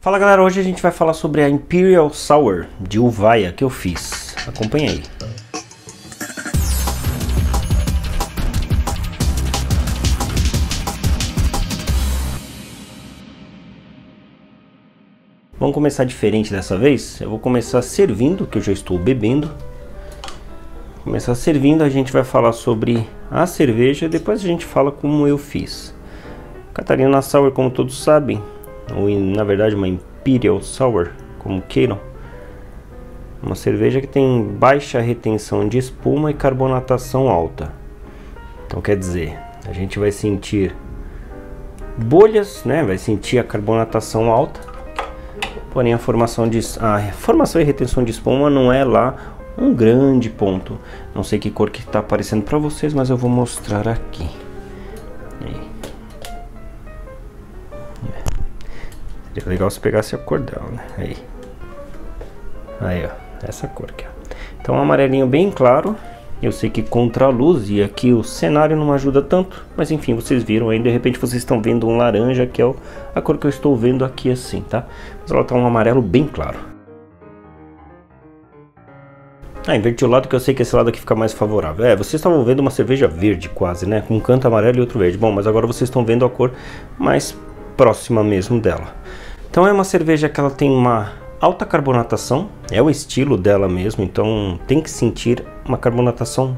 Fala galera, hoje a gente vai falar sobre a Imperial Sour de Uvaia que eu fiz. Acompanha aí. Vamos começar diferente dessa vez. Eu vou começar servindo, que eu já estou bebendo. Começar servindo, a gente vai falar sobre a cerveja, depois a gente fala como eu fiz. Catarina Sour, como todos sabem, ou na verdade uma Imperial Sour, como queiram, uma cerveja que tem baixa retenção de espuma e carbonatação alta. Então quer dizer, a gente vai sentir bolhas, né? Vai sentir a carbonatação alta, porém a formação e retenção de espuma não é lá um grande ponto. Não sei que cor que está aparecendo para vocês, mas eu vou mostrar aqui. Seria legal se pegasse a cor dela, né? Aí, ó, essa cor aqui, ó. Então, um amarelinho bem claro. Eu sei que contra a luz e aqui o cenário não ajuda tanto, mas enfim, vocês viram aí, de repente vocês estão vendo um laranja, que é a cor que eu estou vendo aqui assim, tá? Mas ela tá um amarelo bem claro. Inverti o lado, que eu sei que esse lado aqui fica mais favorável. Vocês estavam vendo uma cerveja verde quase, né? Com um canto amarelo e outro verde. Bom, mas agora vocês estão vendo a cor mais próxima mesmo dela. Então é uma cerveja que ela tem uma alta carbonatação, é o estilo dela mesmo, então tem que sentir uma carbonatação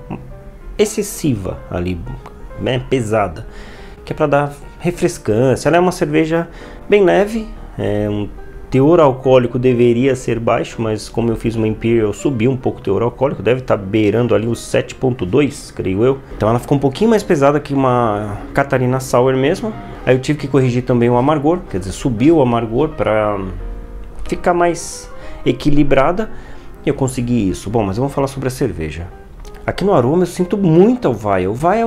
excessiva ali, né, pesada, que é para dar refrescância. Ela é uma cerveja bem leve, um teor alcoólico deveria ser baixo, mas como eu fiz uma Imperial, subi um pouco o teor alcoólico, deve estar beirando ali os 7,2, creio eu. Então ela ficou um pouquinho mais pesada que uma Catarina Sour mesmo. Aí eu tive que corrigir também o amargor, quer dizer, subiu o amargor para ficar mais equilibrada, e eu consegui isso. Bom, mas vamos falar sobre a cerveja. Aqui no aroma eu sinto muita uvaia. Uvaia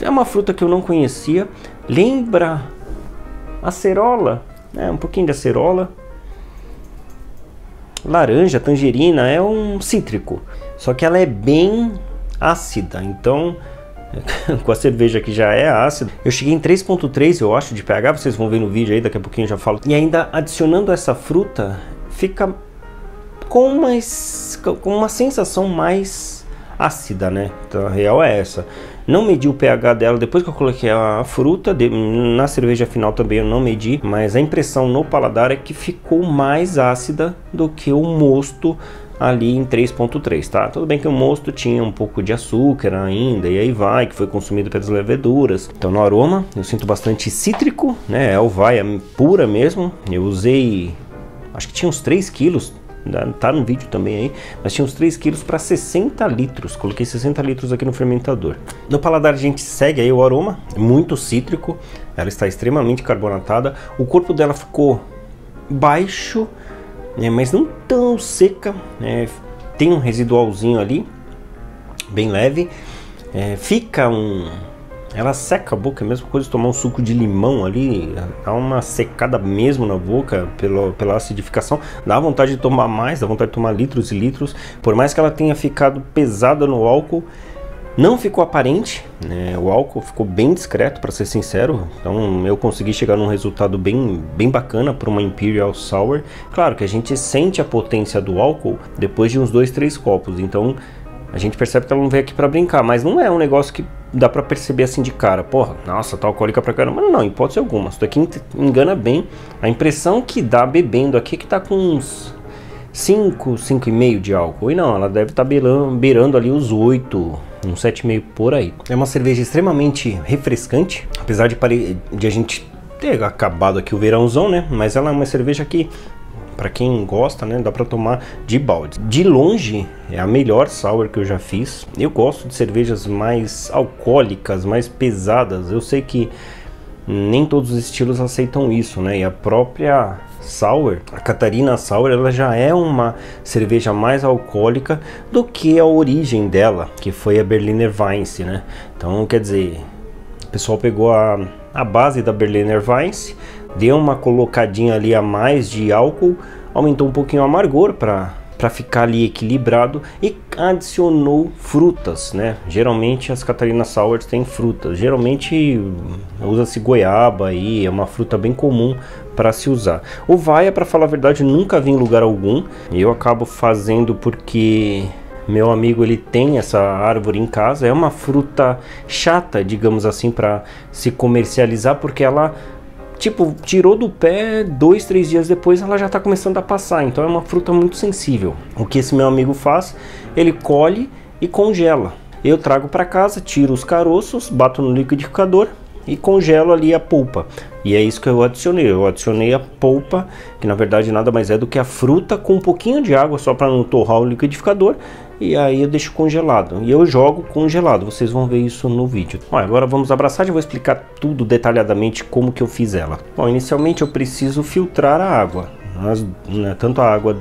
é uma fruta que eu não conhecia, lembra acerola, né? Um pouquinho de acerola. Laranja, tangerina, é um cítrico, só que ela é bem ácida, então com a cerveja que já é ácida, eu cheguei em 3,3 eu acho de pH, vocês vão ver no vídeo aí, daqui a pouquinho eu já falo. E ainda adicionando essa fruta, fica com uma sensação mais ácida, né? Então a real é essa. Não medi o pH dela depois que eu coloquei a fruta, na cerveja final também eu não medi, mas a impressão no paladar é que ficou mais ácida do que o mosto ali em 3,3, tá? Tudo bem que o mosto tinha um pouco de açúcar ainda, e aí vai, que foi consumido pelas leveduras. Então no aroma eu sinto bastante cítrico, né? É uvaia pura mesmo. Eu usei, acho que tinha uns 3 quilos, tá no vídeo também aí, mas tinha uns 3 quilos para 60 litros, coloquei 60 litros aqui no fermentador. No paladar a gente segue aí o aroma, muito cítrico, ela está extremamente carbonatada, o corpo dela ficou baixo, mas não tão seca, tem um residualzinho ali, bem leve, ela seca a boca, é a mesma coisa de tomar um suco de limão ali, dá uma secada mesmo na boca pela acidificação, dá vontade de tomar mais, dá vontade de tomar litros e litros. Por mais que ela tenha ficado pesada no álcool, não ficou aparente, né? O álcool ficou bem discreto, para ser sincero, então eu consegui chegar num resultado bem bacana para uma Imperial Sour. Claro que a gente sente a potência do álcool depois de uns 2, 3 copos, então a gente percebe que ela não veio aqui para brincar, mas não é um negócio que dá pra perceber assim de cara, porra, nossa, tá alcoólica pra caramba. Não, hipótese alguma, isso daqui engana bem. A impressão que dá bebendo aqui é que tá com uns 5,5 de álcool. E não, ela deve estar beirando ali os 8, uns 7,5 por aí. É uma cerveja extremamente refrescante, apesar de a gente ter acabado aqui o verãozão, né? Mas ela é uma cerveja que, para quem gosta, né, dá para tomar de balde. De longe é a melhor sour que eu já fiz. Eu gosto de cervejas mais alcoólicas, mais pesadas. Eu sei que nem todos os estilos aceitam isso, né? E a própria sour, a Catarina Sour, ela já é uma cerveja mais alcoólica do que a origem dela, que foi a Berliner Weisse, né? Então, quer dizer, o pessoal pegou a base da Berliner Weisse, deu uma colocadinha ali a mais de álcool, aumentou um pouquinho o amargor para para ficar ali equilibrado, e adicionou frutas, né? Geralmente as Catarina Sours têm frutas, geralmente usa-se goiaba aí, é uma fruta bem comum para se usar. Uvaia, para falar a verdade, nunca vi em lugar algum, eu acabo fazendo porque meu amigo ele tem essa árvore em casa. É uma fruta chata, digamos assim, para se comercializar, porque ela, tipo, tirou do pé, 2, 3 dias depois ela já está começando a passar. Então é uma fruta muito sensível. O que esse meu amigo faz? Ele colhe e congela. Eu trago para casa, tiro os caroços, bato no liquidificador e congelo ali a polpa. E é isso que eu adicionei. Eu adicionei a polpa, que na verdade nada mais é do que a fruta com um pouquinho de água, só para não torrar o liquidificador. E aí eu deixo congelado. E eu jogo congelado. Vocês vão ver isso no vídeo. Bom, agora vamos abraçar. Já vou explicar tudo detalhadamente como que eu fiz ela. Bom, inicialmente eu preciso filtrar a água. Tanto a água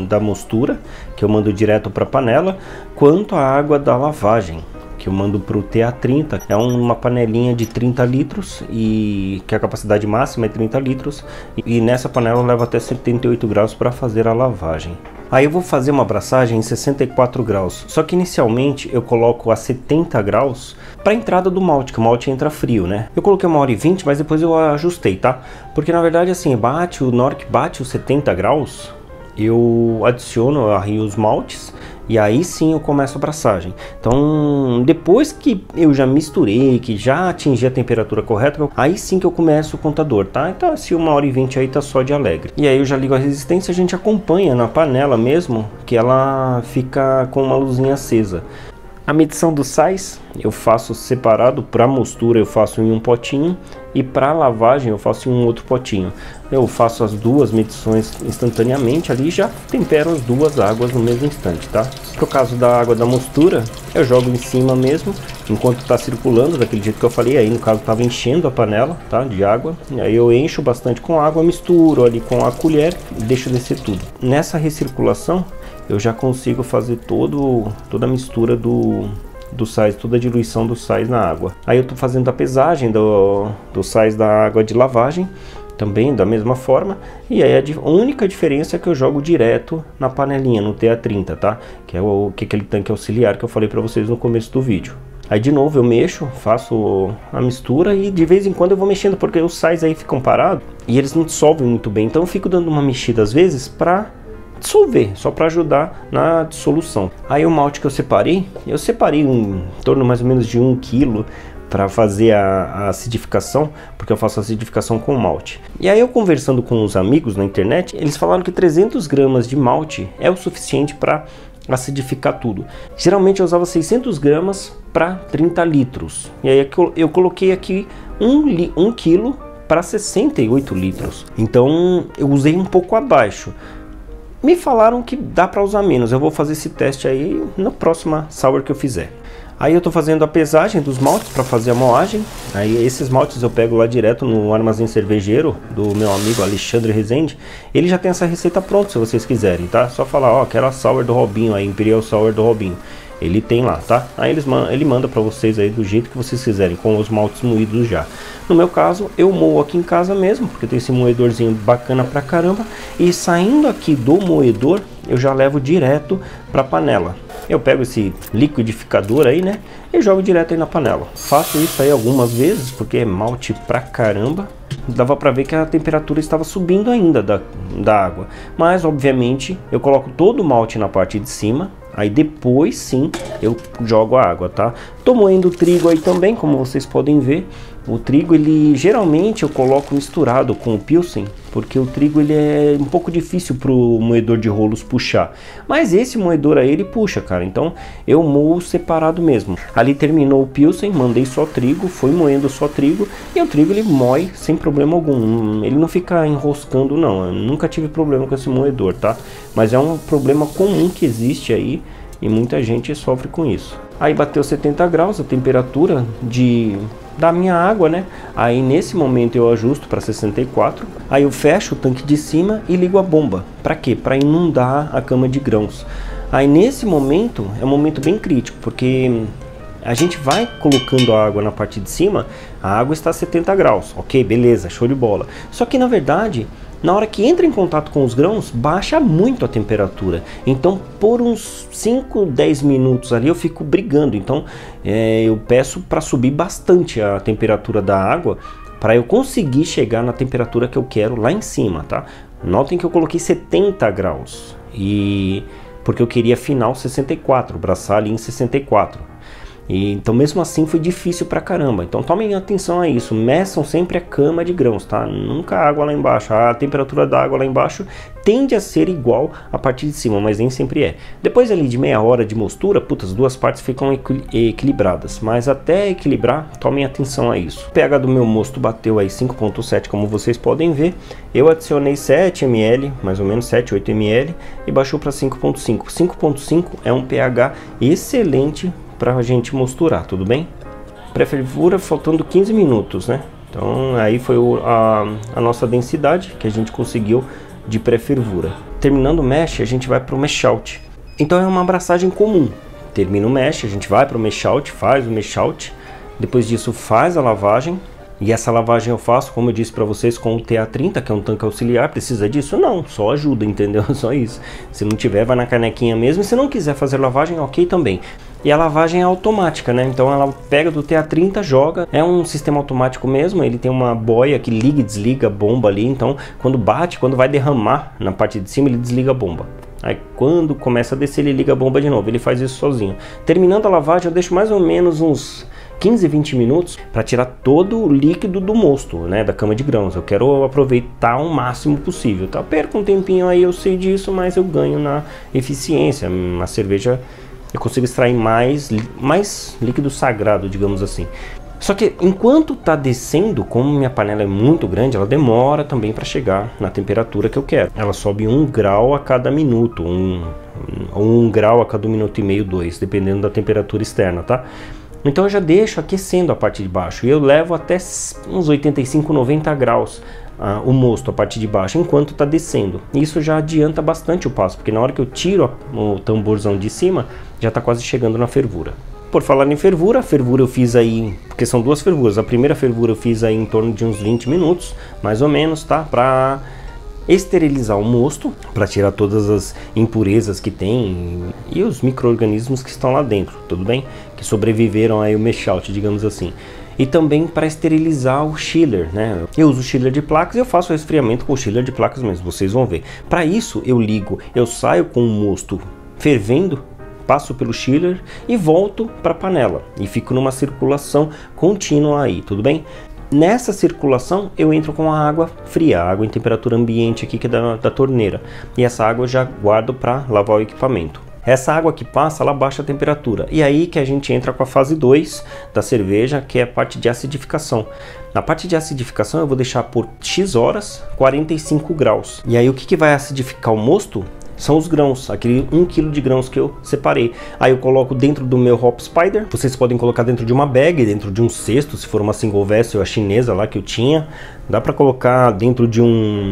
da mostura, que eu mando direto para a panela, quanto a água da lavagem, que eu mando para o TA30. É uma panelinha de 30 litros, e que a capacidade máxima é 30 litros. E nessa panela eu levo até 78 graus para fazer a lavagem. Aí eu vou fazer uma abraçagem em 64 graus, só que inicialmente eu coloco a 70 graus para a entrada do malte, que o malte entra frio, né? Eu coloquei 1h20, mas depois eu ajustei, tá? Porque na verdade assim, na hora que bate os 70 graus, eu arrio os maltes, e aí sim eu começo a abraçagem. Então, depois que eu já misturei, que já atingi a temperatura correta, aí sim que eu começo o contador, tá? Então, se 1h20 aí tá só de alegre. E aí eu já ligo a resistência, a gente acompanha na panela mesmo, que ela fica com uma luzinha acesa. A medição dos sais eu faço separado. Para mostura eu faço em um potinho, e para lavagem eu faço em um outro potinho. Eu faço as duas medições instantaneamente ali, e já tempero as duas águas no mesmo instante, tá? Pro caso da água da mostura, eu jogo em cima mesmo, enquanto está circulando, daquele jeito que eu falei. Aí no caso estava enchendo a panela, tá, de água. E aí eu encho bastante com água, misturo ali com a colher e deixo descer tudo. Nessa recirculação eu já consigo fazer toda a mistura do sais, toda a diluição dos sais na água. Aí eu tô fazendo a pesagem dos sais da água de lavagem, também da mesma forma. E aí a única diferença é que eu jogo direto na panelinha, no TA30, tá? Que é aquele tanque auxiliar que eu falei para vocês no começo do vídeo. Aí de novo eu mexo, faço a mistura, e de vez em quando eu vou mexendo, porque os sais aí ficam parados e eles não dissolvem muito bem. Então eu fico dando uma mexida às vezes para dissolver, só para ajudar na dissolução. Aí o malte que eu separei em torno mais ou menos de 1 kg para fazer a acidificação, porque eu faço acidificação com malte. E aí eu conversando com os amigos na internet, eles falaram que 300 gramas de malte é o suficiente para acidificar tudo. Geralmente eu usava 600 gramas para 30 litros. E aí eu coloquei aqui 1 kg para 68 litros. Então eu usei um pouco abaixo. Me falaram que dá para usar menos. Eu vou fazer esse teste aí na próxima sour que eu fizer. Aí eu tô fazendo a pesagem dos maltes para fazer a moagem. Aí esses maltes eu pego lá direto no armazém cervejeiro do meu amigo Alexandre Rezende. Ele já tem essa receita pronta, se vocês quiserem, tá? Só falar, ó, quero a sour do Robinho, a Imperial Sour do Robinho. Ele tem lá, tá? Aí ele manda para vocês aí do jeito que vocês quiserem, com os maltes moídos já. No meu caso, eu moo aqui em casa mesmo, porque tem esse moedorzinho bacana pra caramba. E saindo aqui do moedor, eu já levo direto pra panela. Eu pego esse liquidificador aí, né, e jogo direto aí na panela. Faço isso aí algumas vezes, porque é malte pra caramba. Dava pra ver que a temperatura estava subindo ainda da água. Mas, obviamente, eu coloco todo o malte na parte de cima. Aí depois sim eu jogo a água, tá? Tô moendo o trigo aí também, como vocês podem ver. O trigo, ele geralmente eu coloco misturado com o Pilsen, porque o trigo ele é um pouco difícil pro moedor de rolos puxar. Mas esse moedor aí ele puxa, cara. Então eu moo separado mesmo. Ali terminou o Pilsen, mandei só trigo, foi moendo só trigo, e o trigo ele moe sem problema algum. Ele não fica enroscando não. Eu nunca tive problema com esse moedor, tá? Mas é um problema comum que existe aí, e muita gente sofre com isso. Aí bateu 70 graus a temperatura da minha água, né? Aí nesse momento eu ajusto para 64. Aí eu fecho o tanque de cima e ligo a bomba. Para quê? Para inundar a cama de grãos. Aí nesse momento é um momento bem crítico, porque a gente vai colocando a água na parte de cima, a água está a 70 graus. Ok, beleza, show de bola. Só que na verdade Na hora que entra em contato com os grãos, baixa muito a temperatura. Então por uns 5, 10 minutos ali eu fico brigando. Então eu peço para subir bastante a temperatura da água, para eu conseguir chegar na temperatura que eu quero lá em cima, tá? Notem que eu coloquei 70 graus, porque eu queria final 64, braçar ali em 64. Então mesmo assim foi difícil pra caramba. Então tomem atenção a isso, meçam sempre a cama de grãos, tá? Nunca a água lá embaixo, a temperatura da água lá embaixo tende a ser igual a parte de cima, mas nem sempre é. Depois ali de meia hora de mostura, as duas partes ficam equilibradas, mas até equilibrar, tomem atenção a isso. O pH do meu mosto bateu aí 5.7, como vocês podem ver. Eu adicionei 7 ml, mais ou menos 7, 8 ml, e baixou para 5.5. 5.5 é um pH excelente para a gente mosturar, tudo bem? Pré-fervura faltando 15 minutos, né? Então aí foi a nossa densidade que a gente conseguiu de pré-fervura. Terminando o mesh, a gente vai para o mesh out. Então é uma abraçagem comum. Termina o mesh, a gente vai para o mesh out, faz o mesh out. Depois disso faz a lavagem. E essa lavagem eu faço, como eu disse para vocês, com o TA30, que é um tanque auxiliar. Precisa disso? Não, só ajuda, entendeu? Só isso. Se não tiver, vai na canequinha mesmo. E se não quiser fazer lavagem, ok também. E a lavagem é automática, né? Então ela pega do TA30, joga. É um sistema automático mesmo. Ele tem uma boia que liga e desliga a bomba ali. Então quando bate, quando vai derramar na parte de cima, ele desliga a bomba. Aí quando começa a descer, ele liga a bomba de novo. Ele faz isso sozinho. Terminando a lavagem, eu deixo mais ou menos uns 15, 20 minutos para tirar todo o líquido do mosto, né, da cama de grãos. Eu quero aproveitar o máximo possível, tá? Perco um tempinho aí, eu sei disso, mas eu ganho na eficiência. Na cerveja eu consigo extrair mais líquido sagrado, digamos assim. Só que enquanto tá descendo, como minha panela é muito grande, ela demora também para chegar na temperatura que eu quero. Ela sobe 1 grau a cada minuto, 1 grau a cada 1 minuto e meio, 2, dependendo da temperatura externa, tá? Então eu já deixo aquecendo a parte de baixo e eu levo até uns 85, 90 graus o mosto, a parte de baixo, enquanto está descendo. Isso já adianta bastante o passo, porque na hora que eu tiro o tamborzão de cima, já está quase chegando na fervura. Por falar em fervura, a fervura eu fiz aí, porque são duas fervuras. A primeira fervura eu fiz aí em torno de uns 20 minutos, mais ou menos, tá? Para esterilizar o mosto, para tirar todas as impurezas que tem e os micro-organismos que estão lá dentro, tudo bem? Que sobreviveram aí o mesh out, digamos assim. E também para esterilizar o chiller, né? Eu uso chiller de placas e eu faço resfriamento com o chiller de placas mesmo, vocês vão ver. Para isso eu saio com o mosto fervendo, passo pelo chiller e volto para a panela e fico numa circulação contínua aí, tudo bem? Nessa circulação eu entro com a água fria, a água em temperatura ambiente aqui que é da torneira, e essa água eu já guardo para lavar o equipamento. Essa água que passa, ela baixa a temperatura, e aí que a gente entra com a fase 2 da cerveja, que é a parte de acidificação. Na parte de acidificação eu vou deixar por X horas 45 graus, e aí o que vai acidificar o mosto? São os grãos, aquele 1 kg de grãos que eu separei. Aí eu coloco dentro do meu Hop Spider. Vocês podem colocar dentro de uma bag, dentro de um cesto, se for uma single vessel, a chinesa lá que eu tinha. Dá pra colocar dentro de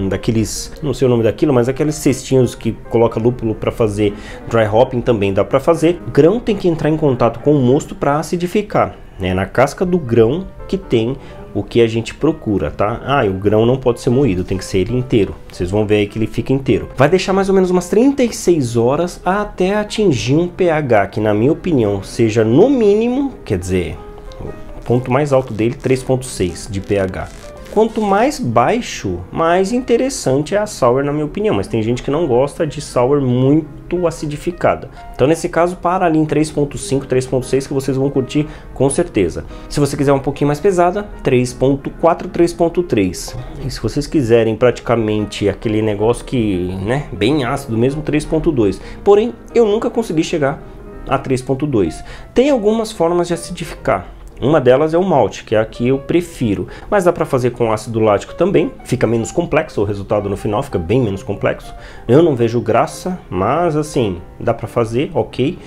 daqueles, não sei o nome daquilo, mas aqueles cestinhos que coloca lúpulo para fazer dry hopping também dá pra fazer. O grão tem que entrar em contato com o mosto para acidificar. É na casca do grão que tem o que a gente procura, tá? E o grão não pode ser moído, tem que ser ele inteiro. Vocês vão ver aí que ele fica inteiro. Vai deixar mais ou menos umas 36 horas até atingir um pH que, na minha opinião, seja no mínimo, quer dizer, o ponto mais alto dele, 3.6 de pH. Quanto mais baixo, mais interessante é a sour, na minha opinião. Mas tem gente que não gosta de sour muito acidificada. Então nesse caso, para ali em 3.5, 3.6 que vocês vão curtir com certeza. Se você quiser um pouquinho mais pesada, 3.4, 3.3. E se vocês quiserem praticamente aquele negócio que, né, bem ácido mesmo, 3.2. Porém, eu nunca consegui chegar a 3.2. Tem algumas formas de acidificar. Uma delas é o malte, que é a que eu prefiro, mas dá para fazer com ácido lático também, fica menos complexo, o resultado no final fica bem menos complexo. Eu não vejo graça, mas assim, dá para fazer, ok.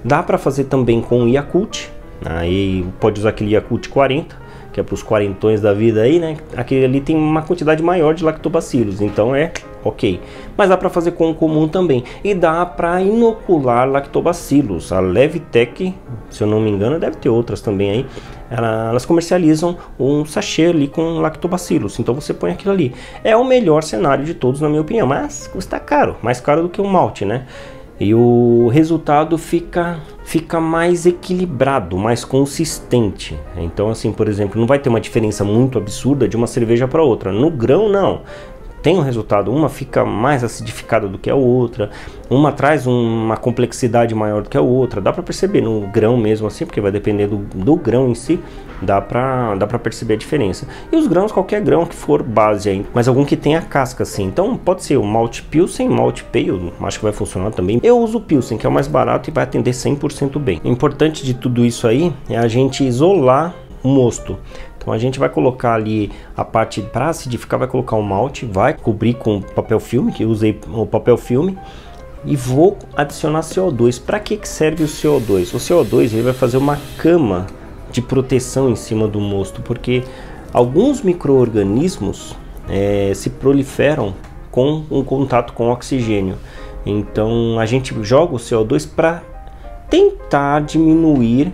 Dá para fazer também com Yakult, aí pode usar aquele Yakult 40, que é para os quarentões da vida aí, né? Aquele ali tem uma quantidade maior de lactobacilos, então é ok. Mas dá para fazer com o comum também, e dá para inocular lactobacilos. A Levitec, se eu não me engano, deve ter outras também aí, elas comercializam um sachê ali com lactobacillus, então você põe aquilo ali. É o melhor cenário de todos, na minha opinião, mas custa caro, mais caro do que um malte, né? E o resultado fica mais equilibrado, mais consistente. Então assim, por exemplo, não vai ter uma diferença muito absurda de uma cerveja para outra. No grão não. Tem um resultado, uma fica mais acidificada do que a outra, uma traz uma complexidade maior do que a outra, dá para perceber no grão mesmo assim, porque vai depender do grão em si, dá para perceber a diferença. E os grãos, qualquer grão que for base aí, mas algum que tenha casca assim, então pode ser o Malt Pilsen, Malt Pale, acho que vai funcionar também. Eu uso o Pilsen, que é o mais barato e vai atender 100% bem. O importante de tudo isso aí é a gente isolar o mosto. Então a gente vai colocar ali a parte para acidificar, vai colocar o malte, vai cobrir com papel filme, que eu usei o papel filme, e vou adicionar CO2. Para que serve o CO2? O CO2 ele vai fazer uma cama de proteção em cima do mosto, porque alguns micro-organismos se proliferam com um contato com oxigênio. Então a gente joga o CO2 para tentar diminuir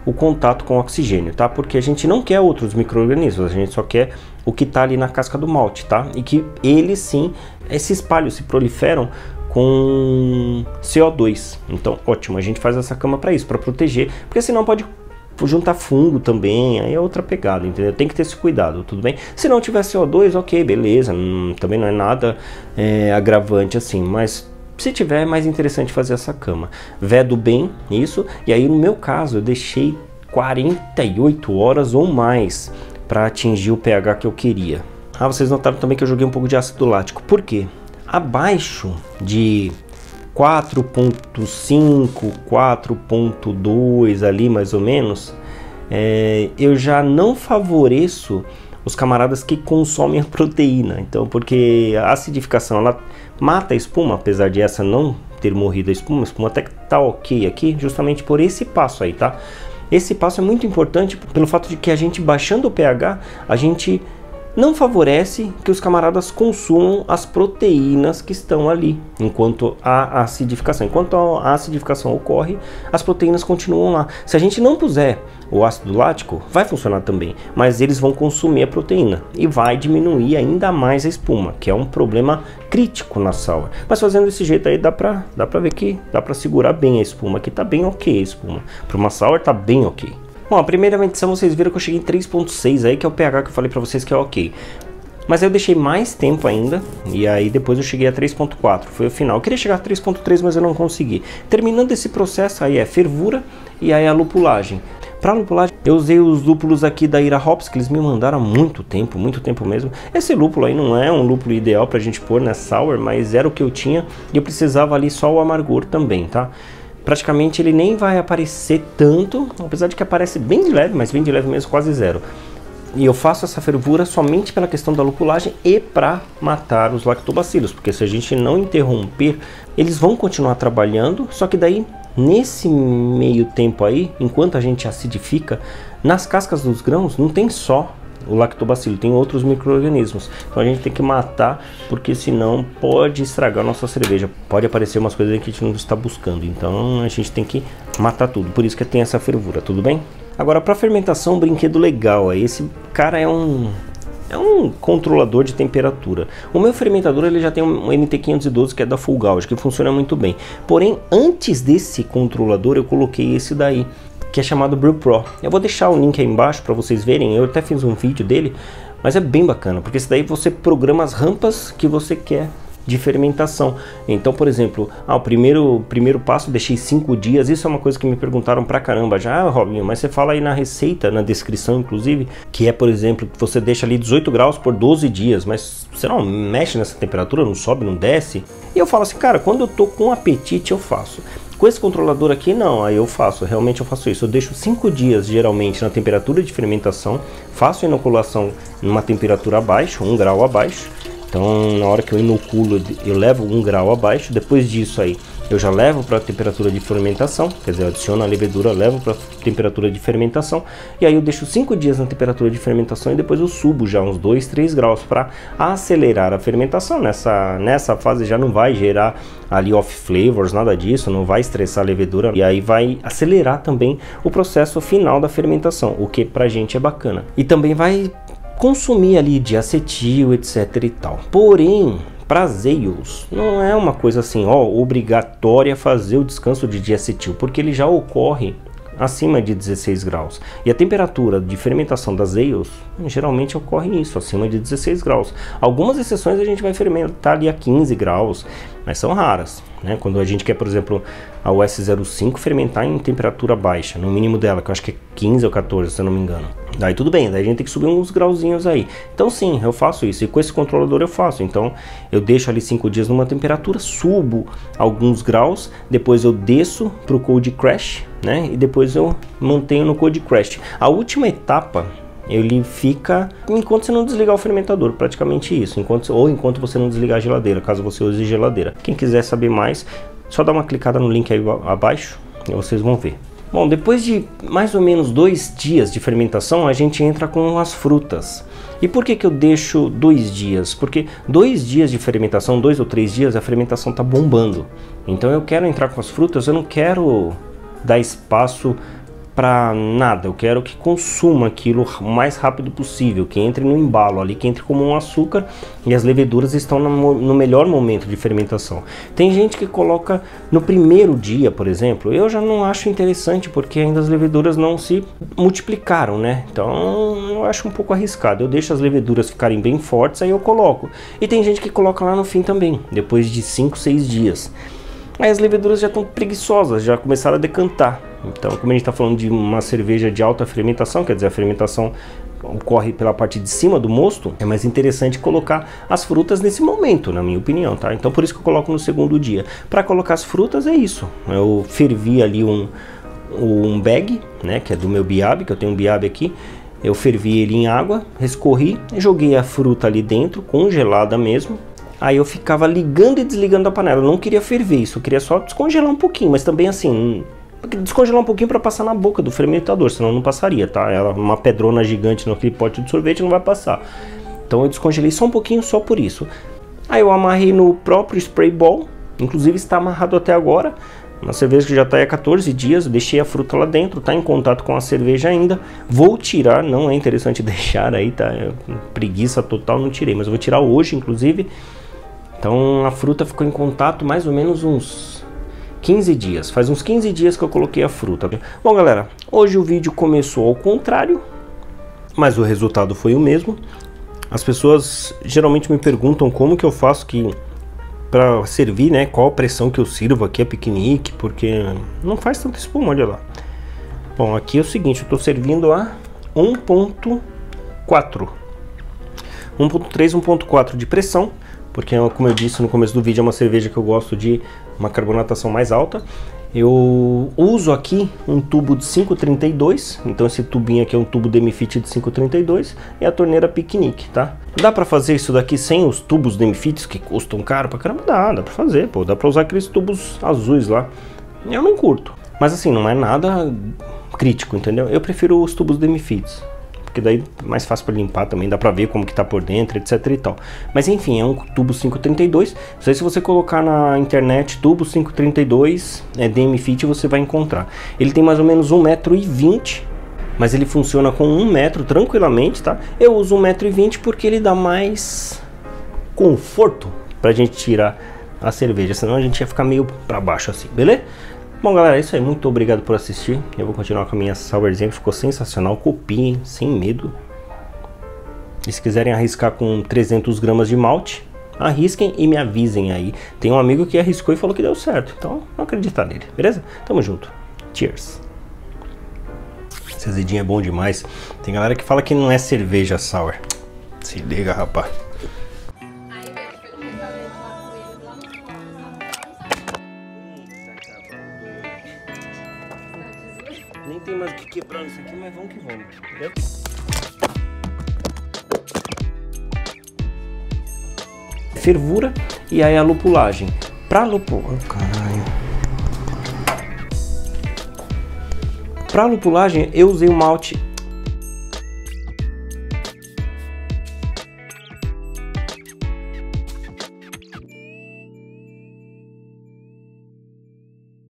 o contato com o oxigênio, tá? Porque a gente não quer outros micro-organismos, a gente só quer o que tá ali na casca do malte, tá? E que eles sim se espalham, se proliferam com CO2. Então, ótimo, a gente faz essa cama para isso, para proteger, porque senão pode juntar fungo também, aí é outra pegada, entendeu? Tem que ter esse cuidado, tudo bem? Se não tiver CO2, ok, beleza, também não é nada agravante assim, mas se tiver, é mais interessante fazer essa cama. Vedo bem isso, e aí no meu caso eu deixei 48 horas ou mais para atingir o pH que eu queria. Ah, vocês notaram também que eu joguei um pouco de ácido lático. Por quê? Abaixo de 4.5, 4.2 ali mais ou menos, eu já não favoreço os camaradas que consomem a proteína. Então, porque a acidificação ela mata a espuma, apesar de essa não ter morrido a espuma até que tá ok aqui, justamente por esse passo aí, tá? Esse passo é muito importante pelo fato de que a gente baixando o pH, a gente não favorece que os camaradas consumam as proteínas que estão ali, enquanto a acidificação. Enquanto a acidificação ocorre, as proteínas continuam lá. Se a gente não puser o ácido lático, vai funcionar também, mas eles vão consumir a proteína e vai diminuir ainda mais a espuma, que é um problema crítico na sour. Mas fazendo desse jeito aí dá pra ver que dá pra segurar bem a espuma, que tá bem ok a espuma. Para uma sour tá bem ok. Bom, a primeira medição vocês viram que eu cheguei em 3.6 aí, que é o pH que eu falei pra vocês que é ok. Mas eu deixei mais tempo ainda, e aí depois eu cheguei a 3.4, foi o final. Eu queria chegar a 3.3, mas eu não consegui. Terminando esse processo aí é fervura e aí a lupulagem. Para lupulagem, eu usei os lúpulos aqui da Ira Hops, que eles me mandaram há muito tempo mesmo. Esse lúpulo aí não é um lúpulo ideal pra gente pôr na sour, mas era o que eu tinha, e eu precisava ali só o amargor também, tá? Praticamente ele nem vai aparecer tanto, apesar de que aparece bem de leve, mas bem de leve mesmo, quase zero. E eu faço essa fervura somente pela questão da lupulagem e para matar os lactobacilos, porque se a gente não interromper, eles vão continuar trabalhando, só que daí, nesse meio tempo aí, enquanto a gente acidifica, nas cascas dos grãos não tem só o lactobacilo, tem outros micro-organismos. Então a gente tem que matar, porque senão pode estragar a nossa cerveja. Pode aparecer umas coisas que a gente não está buscando. Então a gente tem que matar tudo. Por isso que tem essa fervura, tudo bem? Agora para fermentação, um brinquedo legal aí. Esse cara é um controlador de temperatura. O meu fermentador ele já tem um MT512 que é da Full Gauge, que funciona muito bem. Porém, antes desse controlador eu coloquei esse daí, que é chamado Brew Pro. Eu vou deixar o link aí embaixo para vocês verem, eu até fiz um vídeo dele, mas é bem bacana, porque esse daí você programa as rampas que você quer de fermentação. Então, por exemplo, o primeiro passo deixei 5 dias, isso é uma coisa que me perguntaram pra caramba já, Robinho, mas você fala aí na receita, na descrição inclusive, que é, por exemplo, que você deixa ali 18 graus por 12 dias, mas você não mexe nessa temperatura, não sobe, não desce? E eu falo assim, cara, quando eu tô com apetite eu faço. Com esse controlador aqui não, aí eu faço, realmente eu faço isso. Eu deixo 5 dias geralmente na temperatura de fermentação, faço a inoculação numa temperatura abaixo, 1 grau abaixo. Então na hora que eu inoculo eu levo 1 grau abaixo, depois disso aí eu já levo para a temperatura de fermentação, quer dizer, eu adiciono a levedura, levo para a temperatura de fermentação, e aí eu deixo 5 dias na temperatura de fermentação e depois eu subo já uns 2, 3 graus para acelerar a fermentação. Nessa fase já não vai gerar ali off flavors, nada disso, não vai estressar a levedura, e aí vai acelerar também o processo final da fermentação, o que pra gente é bacana. E também vai consumir ali de acetil, etc e tal. Porém, para ales não é uma coisa assim, ó, obrigatória fazer o descanso de diacetil, porque ele já ocorre acima de 16 graus. E a temperatura de fermentação das ales geralmente ocorre isso, acima de 16 graus. Algumas exceções a gente vai fermentar ali a 15 graus, mas são raras, né? Quando a gente quer, por exemplo, a US05 fermentar em temperatura baixa, no mínimo dela, que eu acho que é 15 ou 14, se eu não me engano. Daí tudo bem, daí a gente tem que subir uns grauzinhos aí. Então sim, eu faço isso, e com esse controlador eu faço. Então eu deixo ali 5 dias numa temperatura, subo alguns graus, depois eu desço para o cold crash, né? E depois eu mantenho no cold crash. A última etapa ele fica enquanto você não desligar o fermentador, praticamente isso, enquanto você não desligar a geladeira, caso você use geladeira. Quem quiser saber mais, só dá uma clicada no link aí abaixo e vocês vão ver. Bom, depois de mais ou menos 2 dias de fermentação, a gente entra com as frutas. E por que eu deixo 2 dias? Porque 2 dias de fermentação, 2 ou 3 dias, a fermentação tá bombando. Então eu quero entrar com as frutas, eu não quero dar espaço para nada, eu quero que consuma aquilo o mais rápido possível, que entre no embalo ali, que entre como um açúcar, e as leveduras estão no melhor momento de fermentação. Tem gente que coloca no primeiro dia, por exemplo, eu já não acho interessante, porque ainda as leveduras não se multiplicaram, né? Então eu acho um pouco arriscado, eu deixo as leveduras ficarem bem fortes, aí eu coloco. E tem gente que coloca lá no fim também, depois de 5, 6 dias. Aí as leveduras já estão preguiçosas, já começaram a decantar. Então, como a gente está falando de uma cerveja de alta fermentação, quer dizer, a fermentação ocorre pela parte de cima do mosto, é mais interessante colocar as frutas nesse momento, na minha opinião, tá? Então, por isso que eu coloco no segundo dia. Para colocar as frutas é isso. Eu fervi ali um bag, né, que é do meu biabe, que eu tenho um biabe aqui. Eu fervi ele em água, escorri, joguei a fruta ali dentro, congelada mesmo. Aí eu ficava ligando e desligando a panela. Eu não queria ferver isso, eu queria só descongelar um pouquinho, mas também assim, descongelar um pouquinho para passar na boca do fermentador, senão não passaria, tá? Ela, uma pedrona gigante naquele pote de sorvete, não vai passar. Então eu descongelei só um pouquinho, só por isso. Aí eu amarrei no próprio spray ball, inclusive está amarrado até agora. Uma cerveja que já está há 14 dias, deixei a fruta lá dentro, está em contato com a cerveja ainda. Vou tirar, não é interessante deixar aí, tá? Preguiça total, não tirei, mas eu vou tirar hoje, inclusive. Então a fruta ficou em contato mais ou menos uns 15 dias. Faz uns 15 dias que eu coloquei a fruta. Bom, galera, hoje o vídeo começou ao contrário, mas o resultado foi o mesmo. As pessoas geralmente me perguntam como que eu faço para servir, né? Qual a pressão que eu sirvo aqui a piquenique, porque não faz tanta espuma, olha lá. Bom, aqui é o seguinte, eu estou servindo a 1.4. 1.3, 1.4 de pressão. Porque, como eu disse no começo do vídeo, é uma cerveja que eu gosto de uma carbonatação mais alta. Eu uso aqui um tubo de 532, então esse tubinho aqui é um tubo Demifit de 532 e a torneira piquenique, tá? Dá pra fazer isso daqui sem os tubos Demifits que custam caro pra caramba? Dá pra fazer, pô, dá pra usar aqueles tubos azuis lá. Eu não curto, mas assim, não é nada crítico, entendeu? Eu prefiro os tubos Demifits, porque daí é mais fácil para limpar também, dá pra ver como que tá por dentro, etc e tal. Mas enfim, é um tubo 532, não sei se você colocar na internet tubo 532 Demifit, você vai encontrar. Ele tem mais ou menos 1,20 m, mas ele funciona com 1 metro tranquilamente, tá? Eu uso 1,20 m porque ele dá mais conforto pra gente tirar a cerveja, senão a gente ia ficar meio pra baixo assim, beleza? Bom, galera, é isso aí. Muito obrigado por assistir. Eu vou continuar com a minha sourzinha, ficou sensacional. Copiem, sem medo. E se quiserem arriscar com 300 gramas de malte, arrisquem e me avisem aí. Tem um amigo que arriscou e falou que deu certo. Então, não acreditar nele, beleza? Tamo junto. Cheers. Esse azedinho é bom demais. Tem galera que fala que não é cerveja sour. Se liga, rapaz. Nem tem mais o que quebrar isso aqui, mas vamos que vamos, entendeu? Fervura e aí a lupulagem. Pra lupular... Oh, caralho. Para lupulagem eu usei um malte